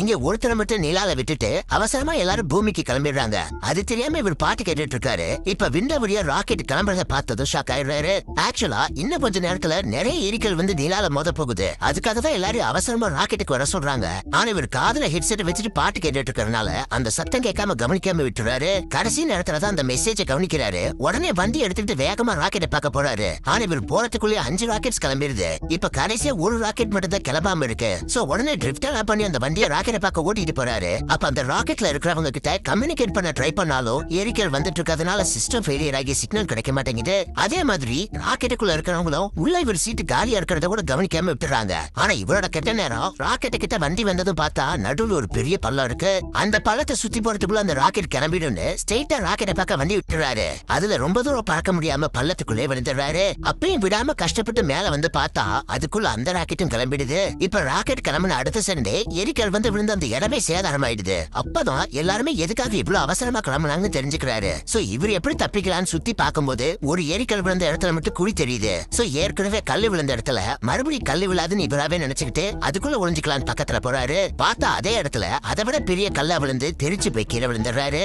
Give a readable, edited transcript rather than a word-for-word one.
இங்க ஒருத்தரை மட்டும் நிலால விட்டுட்டு அவசரமா எல்லாரும் பூமிக்கு கிளம்பிடுறாங்க. அது தெரியாம இவர் பாட்டு கேட்டுட்டு இருக்காரு. இப்ப விண்ட வழியா ராக்கெட் கிளம்புறத பார்த்ததும் ஷாக் ஆயிடுறாரு. ஆக்சுவலா இன்னும் கொஞ்ச நேரத்துல நிறைய எரிக்கல் வந்து நிலால மோத போகுது. அதுக்காக தான் எல்லாரும் அவசரமா ராக்கெட்டுக்கு வர சொல்றாங்க. ஆனா இவர் காதுல ஹெட்செட் வச்சுட்டு பாட்டு கேட்டுட்டு இருக்கறனால அந்த சத்தம் கேட்காம கவனிக்காம விட்டுறாரு. கடைசி நேரத்துல தான் அந்த மெசேஜை கவனிக்கிறாரு. உடனே வண்டி எடுத்துட்டு வேகமா ராக்கெட்டை பார்க்க போறாரு. ஆனா இவர் போறதுக்குள்ளே 5 ராக்கெட்ஸ் கிளம்பிடுது. இப்ப கடைசியா ஒரு ராக்கெட் மட்டும் தான் கிளம்பாம இருக்கு. சோ உடனே ட்ரிஃப்ட் பண்ணி அந்த வண்டியை ராக்கெட்டை பார்க்க ஓட்டிட்டு போறாரு. அப்ப அந்த ராக்கெட்ல இருக்கிறவங்க கிட்ட கம்யூனிகேட் பண்ண ட்ரை பண்ணாலும் எரிக்கல் வந்துட்டு இருக்கிறதுனால சிஸ்டம் ஃபெயிலியர் ஆகி சிக்னல் கிடைக்க மாட்டேங்குது. அதே மாதிரி ராக்கெட்டுக்குள்ள இருக்கிறவங்களும் உள்ள இவர் சீட்டு காலியா இருக்கிறத கூட கவனிக்காம விட்டுறாங்க. ஆனா இவரோட கெட்ட நேரம் ராக்கெட்டு கிட்ட வண்டி வந்ததும் பார்த்தா நடுவுல ஒரு பெரிய பள்ளம் இருக்கு. அந்த பள்ளத்தை சுத்தி போறதுக்குள்ள அந்த ராக்கெட் கிளம்பிடுன்னு ஸ்ட்ரெயிட்டா ராக்கெட்டை பார்க்க வண்டி விட்டுறாரு. அதுல ரொம்ப தூரம் பார்க்க முடியாம பள்ளத்துக்குள்ளே விழுந்துடுறாரு. அப்பயும் விடாம கஷ்டப்பட்டு மேல வந்து பார்த்தா அதுக்குள்ள அந்த ராக்கெட்டும் கிளம்பிடுது. இப்ப ராக்கெட் கிளம்பின அடுத்த செகண்டே எரிக்கல் வந்து விழுந்து அந்த இடமே சேதாரமாயிடுது. அப்பதான் எல்லாருமே எதுக்காக இவ்வளவு அவசரமா கிளம்புனாங்கன்னு தெரிஞ்சுக்கிறாரு. சோ இவர் எப்படி தப்பிக்கலான்னு சுத்தி பார்க்கும்போது ஒரு எரிக்கல் விழுந்த இடத்துல மட்டும் குழி தெரியுது. சோ ஏற்கனவே கல்லு விழுந்த இடத்துல மறுபடியும் கல்லு விழாதுன்னு இவராவே நினைச்சுக்கிட்டு அதுக்குள்ள ஒளிஞ்சுக்கலான்னு பக்கத்துல போறாரு. பார்த்தா அதே இடத்துல அதை விட பெரிய கல்லா விழுந்து தெரிச்சு போய் கீழே விழுந்துடுறாரு.